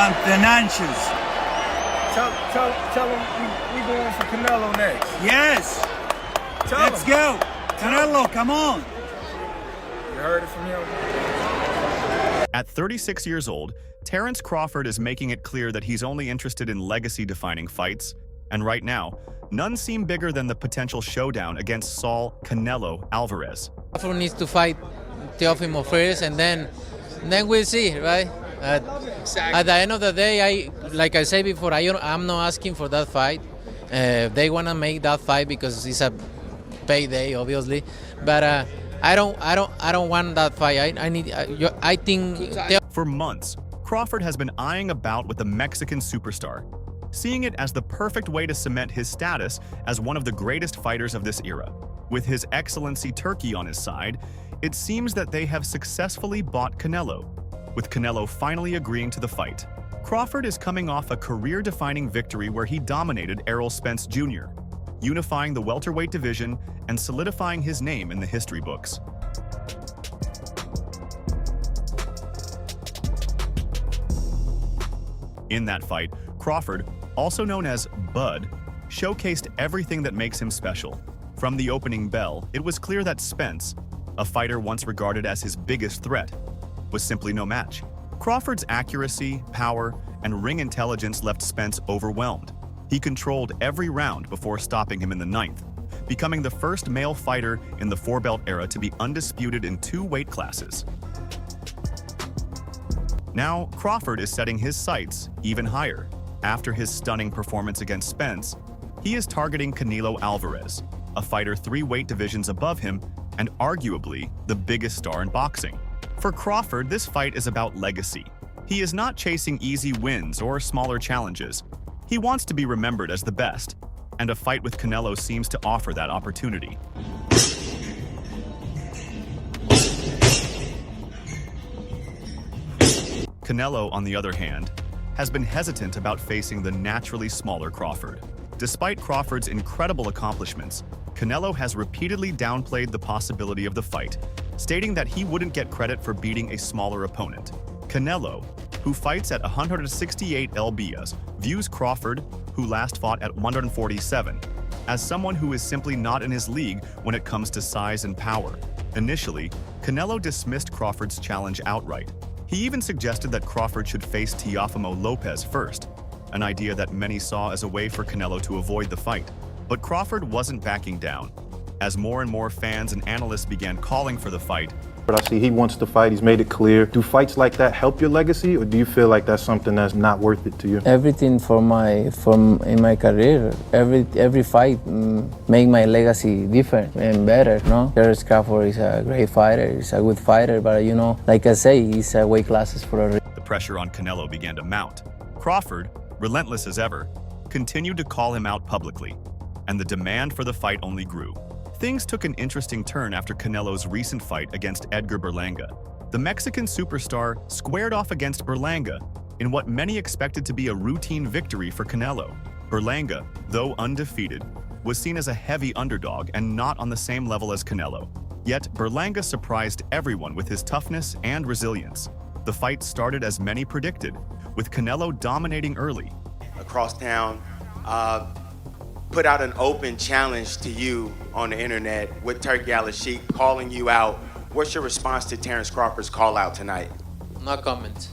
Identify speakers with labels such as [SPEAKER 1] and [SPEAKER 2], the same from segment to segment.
[SPEAKER 1] and financials.
[SPEAKER 2] Tell him we going for Canelo next.
[SPEAKER 1] Yes. Let's go. Canelo, come on.
[SPEAKER 2] You heard it from him.
[SPEAKER 3] At 36 years old, Terence Crawford is making it clear that he's only interested in legacy-defining fights, and right now, none seem bigger than the potential showdown against Saul Canelo Alvarez.
[SPEAKER 4] Crawford needs to fight Teofimo first, and then we'll see, right? At the end of the day, like I said before, I'm not asking for that fight. They want to make that fight because it's a payday, obviously, but I don't want that fight. I think.
[SPEAKER 3] For months, Crawford has been eyeing a bout with the Mexican superstar, seeing it as the perfect way to cement his status as one of the greatest fighters of this era. With his excellency Turkey on his side, it seems that they have successfully bought Canelo, with Canelo finally agreeing to the fight. Crawford is coming off a career-defining victory where he dominated Errol Spence Jr., unifying the welterweight division and solidifying his name in the history books. In that fight, Crawford, also known as Bud, showcased everything that makes him special. From the opening bell, it was clear that Spence, a fighter once regarded as his biggest threat, was simply no match. Crawford's accuracy, power, and ring intelligence left Spence overwhelmed. He controlled every round before stopping him in the 9th, becoming the first male fighter in the four-belt era to be undisputed in 2 weight classes. Now, Crawford is setting his sights even higher. After his stunning performance against Spence, he is targeting Canelo Alvarez, a fighter 3 weight divisions above him and arguably the biggest star in boxing. For Crawford, this fight is about legacy. He is not chasing easy wins or smaller challenges. He wants to be remembered as the best, and a fight with Canelo seems to offer that opportunity. Canelo, on the other hand, has been hesitant about facing the naturally smaller Crawford. Despite Crawford's incredible accomplishments, Canelo has repeatedly downplayed the possibility of the fight, stating that he wouldn't get credit for beating a smaller opponent. Canelo, who fights at 168 lbs, views Crawford, who last fought at 147, as someone who is simply not in his league when it comes to size and power. Initially, Canelo dismissed Crawford's challenge outright. He even suggested that Crawford should face Teofimo Lopez first, an idea that many saw as a way for Canelo to avoid the fight. But Crawford wasn't backing down. As more and more fans and analysts began calling for the fight,
[SPEAKER 5] But I see he wants to fight, he's made it clear. Do fights like that help your legacy, or do you feel like that's something that's not worth it to you?
[SPEAKER 4] Everything in my career, every fight make my legacy different and better, no? Terence Crawford is a great fighter, he's a good fighter, but you know, like I say, he's a weight classes for a reason.
[SPEAKER 3] the pressure on Canelo began to mount. Crawford, relentless as ever, continued to call him out publicly, and the demand for the fight only grew. Things took an interesting turn after Canelo's recent fight against Edgar Berlanga. The Mexican superstar squared off against Berlanga in what many expected to be a routine victory for Canelo. Berlanga, though undefeated, was seen as a heavy underdog and not on the same level as Canelo. Yet Berlanga surprised everyone with his toughness and resilience. The fight started as many predicted, with Canelo dominating early.
[SPEAKER 6] Across town, put out an open challenge to you on the internet with Turkey Al-Sheikh calling you out. What's your response to Terence Crawford's call out tonight?
[SPEAKER 4] No comment.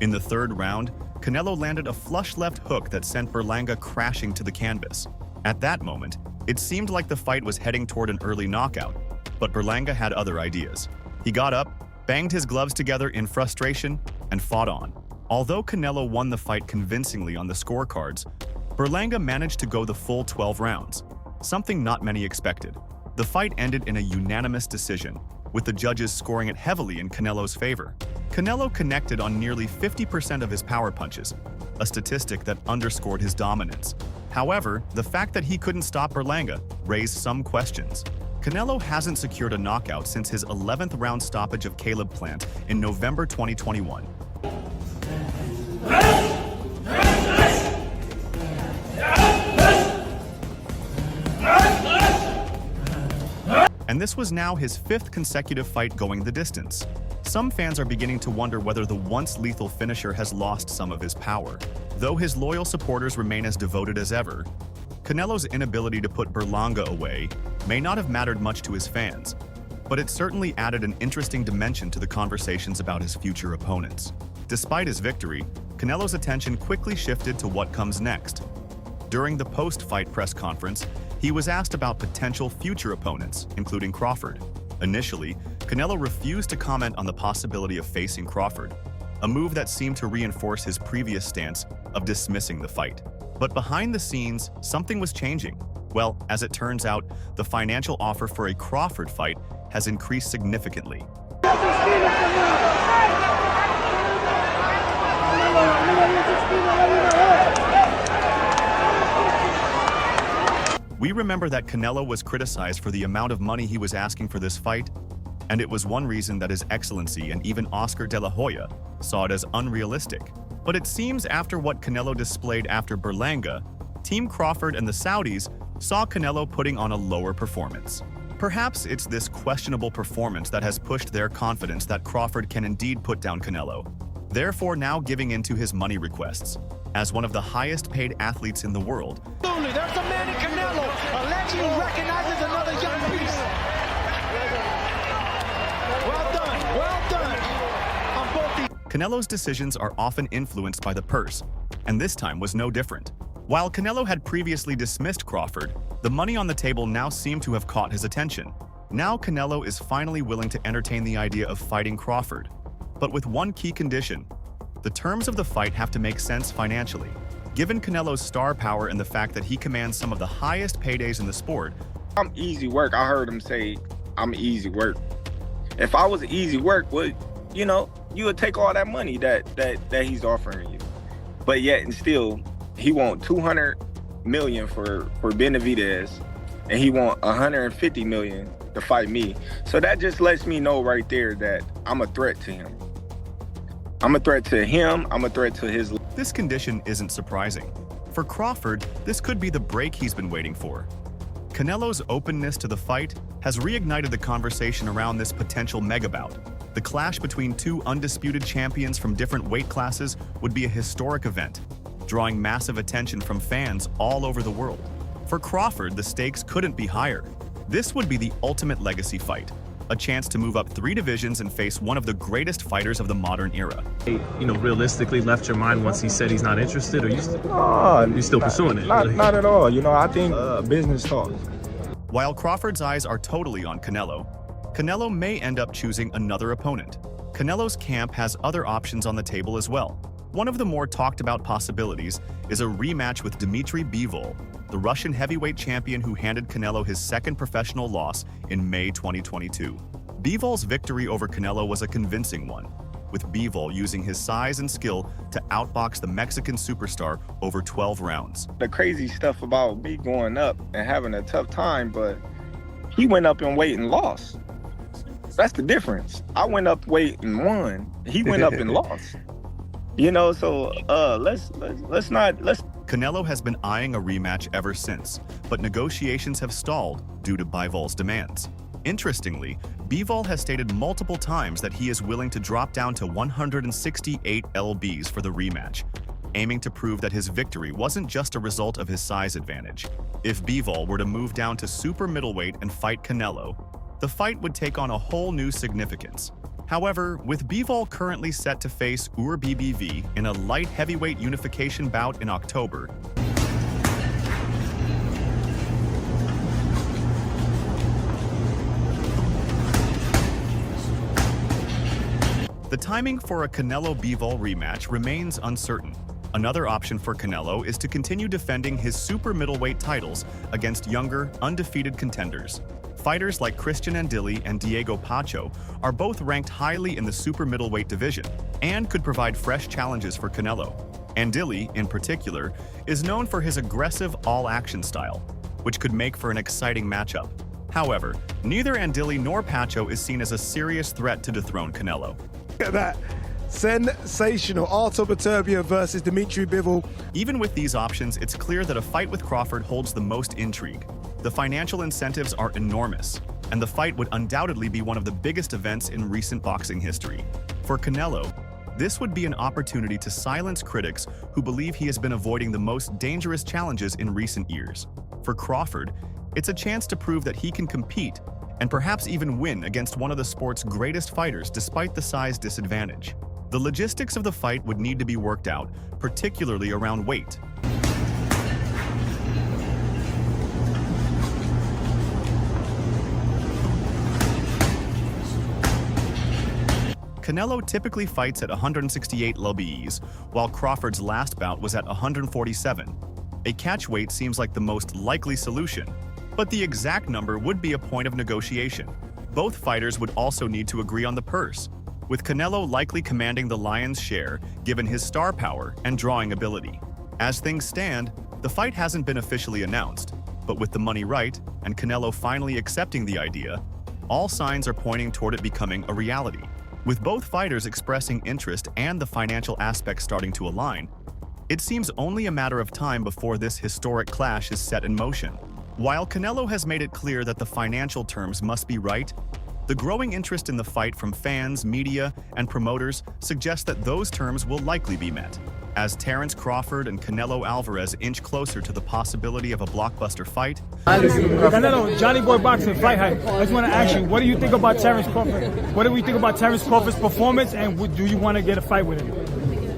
[SPEAKER 3] In the 3rd round, Canelo landed a flush left hook that sent Berlanga crashing to the canvas. At that moment, it seemed like the fight was heading toward an early knockout, but Berlanga had other ideas. He got up, banged his gloves together in frustration, and fought on. Although Canelo won the fight convincingly on the scorecards, Berlanga managed to go the full 12 rounds, something not many expected. The fight ended in a unanimous decision, with the judges scoring it heavily in Canelo's favor. Canelo connected on nearly 50% of his power punches, a statistic that underscored his dominance. However, the fact that he couldn't stop Berlanga raised some questions. Canelo hasn't secured a knockout since his 11th round stoppage of Caleb Plant in November 2021. And this was now his 5th consecutive fight going the distance. Some fans are beginning to wonder whether the once lethal finisher has lost some of his power. Though his loyal supporters remain as devoted as ever, Canelo's inability to put Berlanga away may not have mattered much to his fans, but it certainly added an interesting dimension to the conversations about his future opponents. Despite his victory, Canelo's attention quickly shifted to what comes next. During the post-fight press conference, he was asked about potential future opponents, including Crawford. Initially, Canelo refused to comment on the possibility of facing Crawford, a move that seemed to reinforce his previous stance of dismissing the fight. But behind the scenes, something was changing. Well, as it turns out, the financial offer for a Crawford fight has increased significantly. We remember that Canelo was criticized for the amount of money he was asking for this fight, and it was one reason that His Excellency and even Oscar de la Hoya saw it as unrealistic. But it seems after what Canelo displayed after Berlanga, Team Crawford and the Saudis saw Canelo putting on a lower performance. Perhaps it's this questionable performance that has pushed their confidence that Crawford can indeed put down Canelo, therefore now giving in to his money requests. As one of the highest paid athletes in the world,
[SPEAKER 7] There's a man in Canelo, a legend who recognizes another young beast. Well done on both these.
[SPEAKER 3] Canelo's decisions are often influenced by the purse, and this time was no different. While Canelo had previously dismissed Crawford, the money on the table now seemed to have caught his attention. Now Canelo is finally willing to entertain the idea of fighting Crawford, but with one key condition: the terms of the fight have to make sense financially. Given Canelo's star power and the fact that he commands some of the highest paydays in the sport,
[SPEAKER 2] I'm easy work. I heard him say I'm easy work. If I was easy work, well, you would take all that money that he's offering you. But yet and still, he want 200 million for Benavidez, and he want 150 million to fight me. So that just lets me know right there that I'm a threat to him. I'm a threat to him. I'm a threat to his.
[SPEAKER 3] this condition isn't surprising. For Crawford, this could be the break he's been waiting for. Canelo's openness to the fight has reignited the conversation around this potential mega-bout. The clash between two undisputed champions from different weight classes would be a historic event, drawing massive attention from fans all over the world. For Crawford, the stakes couldn't be higher. This would be the ultimate legacy fight, a chance to move up 3 divisions and face one of the greatest fighters of the modern era.
[SPEAKER 8] Realistically left your mind once he said he's not interested, or you still pursuing it?
[SPEAKER 2] Not at all. I think business talks.
[SPEAKER 3] While Crawford's eyes are totally on Canelo, Canelo may end up choosing another opponent. Canelo's camp has other options on the table as well. One of the more talked about possibilities is a rematch with Dmitry Bivol, the Russian heavyweight champion who handed Canelo his second professional loss in May 2022. Bivol's victory over Canelo was a convincing one, with Bivol using his size and skill to outbox the Mexican superstar over 12 rounds.
[SPEAKER 2] The crazy stuff about me going up and having a tough time, but he went up in weight and lost. That's the difference. I went up weight and won. He went up and lost. So let's not.
[SPEAKER 3] Canelo has been eyeing a rematch ever since, but negotiations have stalled due to Bivol's demands. Interestingly, Bivol has stated multiple times that he is willing to drop down to 168 lbs for the rematch, aiming to prove that his victory wasn't just a result of his size advantage. If Bivol were to move down to super middleweight and fight Canelo, the fight would take on a whole new significance. However, with Bivol currently set to face BBV in a light heavyweight unification bout in October, the timing for a Canelo-Bivol rematch remains uncertain. Another option for Canelo is to continue defending his super middleweight titles against younger, undefeated contenders. Fighters like Christian Andilli and Diego Pacho are both ranked highly in the super middleweight division and could provide fresh challenges for Canelo. Andilli, in particular, is known for his aggressive all-action style, which could make for an exciting matchup. However, neither Andilli nor Pacho is seen as a serious threat to dethrone Canelo.
[SPEAKER 9] Look at that. Sensational. Artur Beterbiev versus Dmitry Bivol.
[SPEAKER 3] Even with these options, it's clear that a fight with Crawford holds the most intrigue. The financial incentives are enormous. and the fight would undoubtedly be one of the biggest events in recent boxing history. For Canelo, this would be an opportunity to silence critics who believe he has been avoiding the most dangerous challenges in recent years. For Crawford, it's a chance to prove that he can compete and perhaps even win against one of the sport's greatest fighters despite the size disadvantage. The logistics of the fight would need to be worked out, particularly around weight. Canelo typically fights at 168 lbs, while Crawford's last bout was at 147. A catch weight seems like the most likely solution, but the exact number would be a point of negotiation. Both fighters would also need to agree on the purse, with Canelo likely commanding the lion's share given his star power and drawing ability. As things stand, the fight hasn't been officially announced, but with the money right and Canelo finally accepting the idea, all signs are pointing toward it becoming a reality. With both fighters expressing interest and the financial aspects starting to align, it seems only a matter of time before this historic clash is set in motion. While Canelo has made it clear that the financial terms must be right, the growing interest in the fight from fans, media, and promoters suggests that those terms will likely be met. As Terence Crawford and Canelo Alvarez inch closer to the possibility of a blockbuster fight,
[SPEAKER 10] Canelo, Johnny Boy Boxing, Fight Hype. I just want to ask you, what do you think about Terence Crawford? What do we think about Terence Crawford's performance, and do you want to get a fight with him?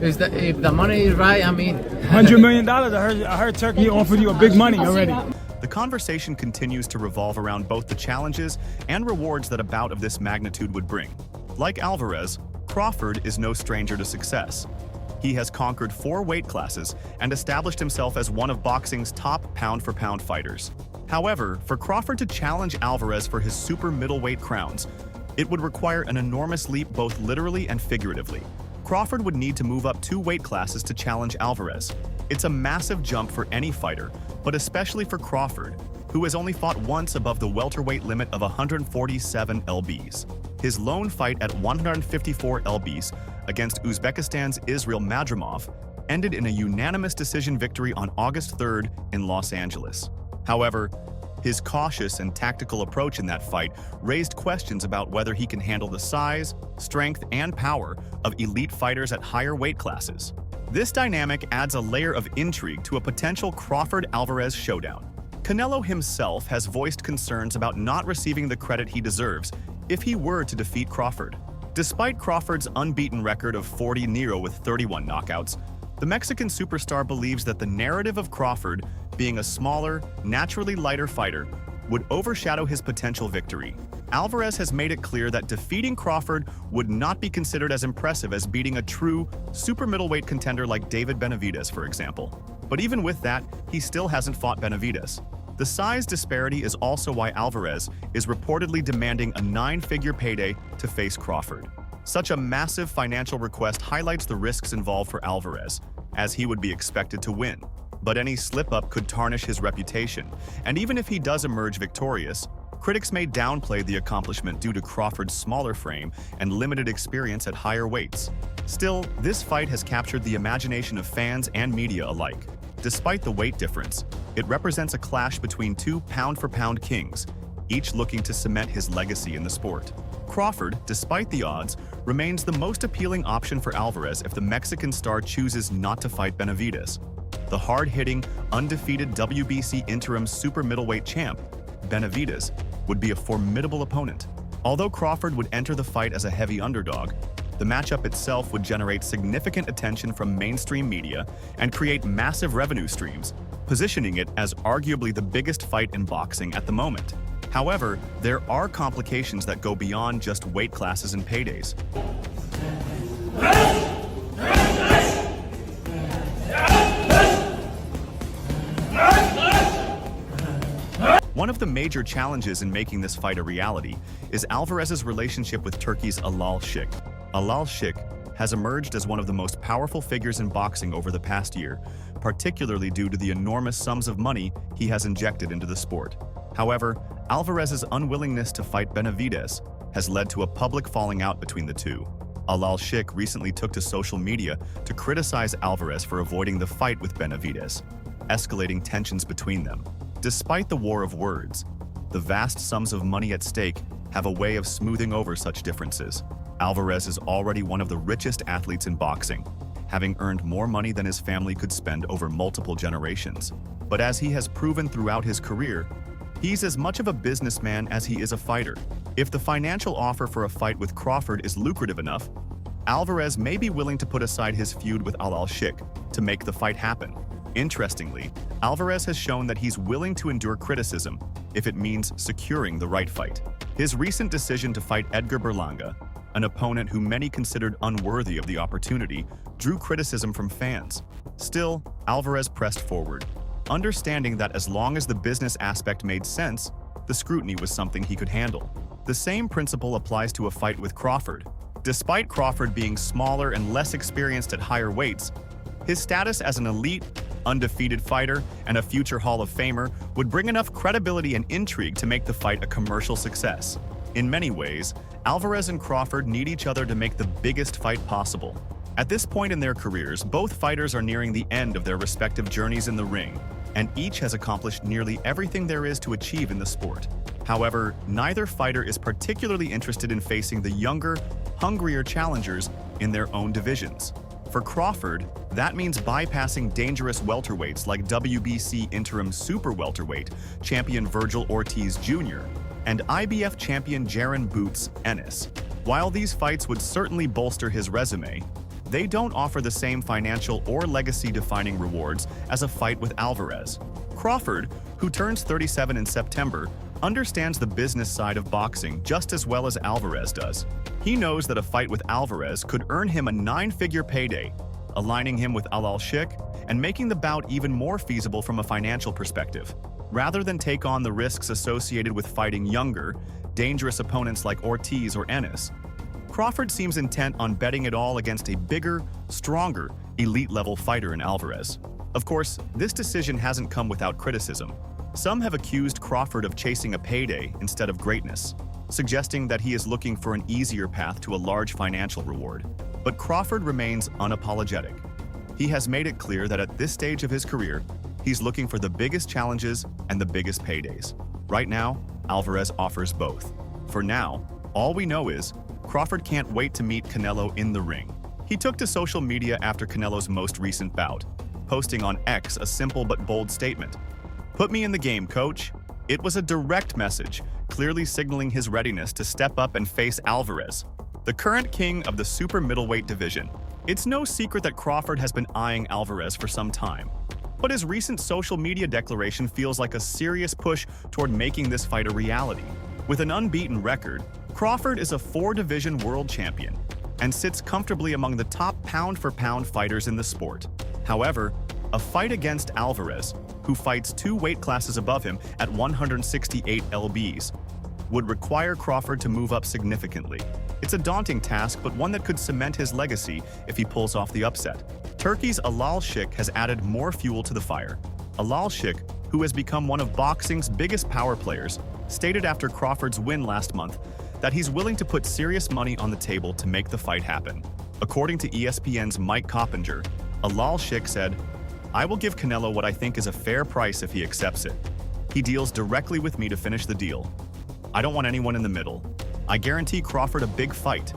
[SPEAKER 4] If the money is right, I mean...
[SPEAKER 10] $100 million? I heard Turkey offered you a big money already.
[SPEAKER 3] the conversation continues to revolve around both the challenges and rewards that a bout of this magnitude would bring. Like Alvarez, Crawford is no stranger to success. He has conquered 4 weight classes and established himself as one of boxing's top pound-for-pound fighters. However, for Crawford to challenge Alvarez for his super middleweight crowns, it would require an enormous leap both literally and figuratively. Crawford would need to move up 2 weight classes to challenge Alvarez. It's a massive jump for any fighter, but especially for Crawford, who has only fought once above the welterweight limit of 147 lbs. His lone fight at 154 lbs against Uzbekistan's Israil Madrimov ended in a unanimous decision victory on August 3rd in Los Angeles. However, his cautious and tactical approach in that fight raised questions about whether he can handle the size, strength, and power of elite fighters at higher weight classes. This dynamic adds a layer of intrigue to a potential Crawford-Alvarez showdown. Canelo himself has voiced concerns about not receiving the credit he deserves if he were to defeat Crawford. Despite Crawford's unbeaten record of 40-0 with 31 knockouts, the Mexican superstar believes that the narrative of Crawford being a smaller, naturally lighter fighter would overshadow his potential victory. Alvarez has made it clear that defeating Crawford would not be considered as impressive as beating a true super middleweight contender like David Benavidez, for example. But even with that, he still hasn't fought Benavidez. The size disparity is also why Alvarez is reportedly demanding a 9-figure payday to face Crawford. Such a massive financial request highlights the risks involved for Alvarez, as he would be expected to win. But any slip-up could tarnish his reputation, and even if he does emerge victorious, critics may downplay the accomplishment due to Crawford's smaller frame and limited experience at higher weights. Still, this fight has captured the imagination of fans and media alike. Despite the weight difference, it represents a clash between 2 pound-for-pound kings, each looking to cement his legacy in the sport. Crawford, despite the odds, remains the most appealing option for Alvarez if the Mexican star chooses not to fight Benavidez. The hard-hitting, undefeated WBC interim super middleweight champ, Benavidez, would be a formidable opponent. Although Crawford would enter the fight as a heavy underdog, the matchup itself would generate significant attention from mainstream media and create massive revenue streams, positioning it as arguably the biggest fight in boxing at the moment. However, there are complications that go beyond just weight classes and paydays. One of the major challenges in making this fight a reality is Alvarez's relationship with Turkey's Errol. Errol has emerged as one of the most powerful figures in boxing over the past year, particularly due to the enormous sums of money he has injected into the sport. However, Alvarez's unwillingness to fight Benavidez has led to a public falling out between the two. Errol recently took to social media to criticize Alvarez for avoiding the fight with Benavidez, escalating tensions between them. Despite the war of words, The vast sums of money at stake have a way of smoothing over such differences. Alvarez is already one of the richest athletes in boxing, having earned more money than his family could spend over multiple generations. But as he has proven throughout his career, he's as much of a businessman as he is a fighter. If the financial offer for a fight with Crawford is lucrative enough, Alvarez may be willing to put aside his feud with Al-Sheikh to make the fight happen. Interestingly, Alvarez has shown that he's willing to endure criticism if it means securing the right fight. His recent decision to fight Edgar Berlanga, an opponent who many considered unworthy of the opportunity, drew criticism from fans. Still, Alvarez pressed forward, understanding that as long as the business aspect made sense, the scrutiny was something he could handle. The same principle applies to a fight with Crawford. Despite Crawford being smaller and less experienced at higher weights, his status as an elite, undefeated fighter and a future Hall of Famer would bring enough credibility and intrigue to make the fight a commercial success. In many ways, Alvarez and Crawford need each other to make the biggest fight possible. At this point in their careers, both fighters are nearing the end of their respective journeys in the ring, and each has accomplished nearly everything there is to achieve in the sport. However, neither fighter is particularly interested in facing the younger, hungrier challengers in their own divisions. For Crawford, that means bypassing dangerous welterweights like WBC interim super welterweight champion Virgil Ortiz Jr. and IBF champion Jaron Bouts Ennis. While these fights would certainly bolster his resume, they don't offer the same financial or legacy-defining rewards as a fight with Alvarez. Crawford, who turns 37 in September, understands the business side of boxing just as well as Alvarez does. He knows that a fight with Alvarez could earn him a 9-figure payday, aligning him with Al-Sheikh and making the bout even more feasible from a financial perspective. Rather than take on the risks associated with fighting younger, dangerous opponents like Ortiz or Ennis, Crawford seems intent on betting it all against a bigger, stronger, elite-level fighter in Alvarez. Of course, this decision hasn't come without criticism. Some have accused Crawford of chasing a payday instead of greatness, suggesting that he is looking for an easier path to a large financial reward. But Crawford remains unapologetic. He has made it clear that at this stage of his career, he's looking for the biggest challenges and the biggest paydays. Right now, Alvarez offers both. For now, all we know is Crawford can't wait to meet Canelo in the ring. He took to social media after Canelo's most recent bout, posting on X a simple but bold statement. "Put me in the game, coach." It was a direct message, clearly signaling his readiness to step up and face Alvarez, the current king of the super middleweight division. It's no secret that Crawford has been eyeing Alvarez for some time, but his recent social media declaration feels like a serious push toward making this fight a reality. With an unbeaten record, Crawford is a 4-division world champion and sits comfortably among the top pound-for-pound fighters in the sport. However, a fight against Alvarez, who fights 2 weight classes above him at 168 lbs, would require Crawford to move up significantly. It's a daunting task, but one that could cement his legacy if he pulls off the upset. Turkey's Al-Sheikh has added more fuel to the fire. Al-Sheikh, who has become one of boxing's biggest power players, stated after Crawford's win last month that he's willing to put serious money on the table to make the fight happen. According to ESPN's Mike Coppinger, Al-Sheikh said, "I will give Canelo what I think is a fair price if he accepts it. He deals directly with me to finish the deal. I don't want anyone in the middle. I guarantee Crawford a big fight.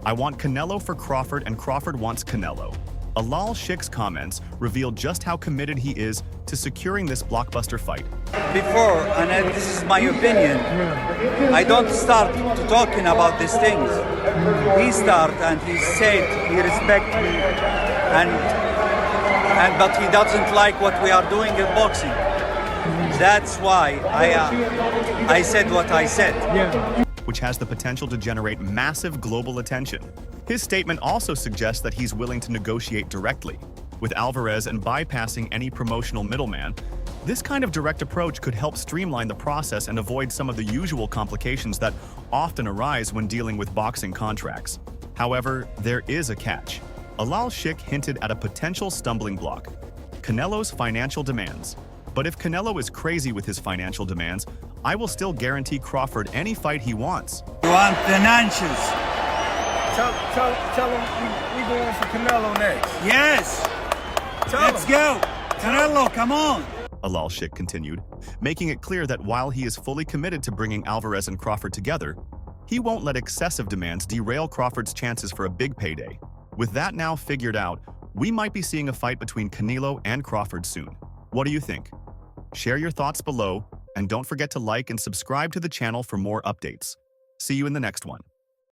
[SPEAKER 3] I want Canelo for Crawford and Crawford wants Canelo." Al-Sheikh's comments revealed just how committed he is to securing this blockbuster fight.
[SPEAKER 11] Before, and this is my opinion, I don't start to talking about these things. He start and he said he respect me, but he doesn't like what we are doing in boxing. That's why I said what I said.
[SPEAKER 3] Which has the potential to generate massive global attention. His statement also suggests that he's willing to negotiate directly with Alvarez and bypassing any promotional middleman. This kind of direct approach could help streamline the process and avoid some of the usual complications that often arise when dealing with boxing contracts. However, there is a catch. Al-Sheikh hinted at a potential stumbling block: Canelo's financial demands. But if Canelo is crazy with his financial demands, I will still guarantee Crawford any fight he wants.
[SPEAKER 1] You want financials?
[SPEAKER 9] Tell him we going for Canelo next.
[SPEAKER 1] Yes. Let's go. Canelo, come on.
[SPEAKER 3] Alal Sheikh continued, making it clear that while he is fully committed to bringing Alvarez and Crawford together, he won't let excessive demands derail Crawford's chances for a big payday. With that now figured out, we might be seeing a fight between Canelo and Crawford soon. What do you think? Share your thoughts below, and don't forget to like and subscribe to the channel for more updates. See you in the next one.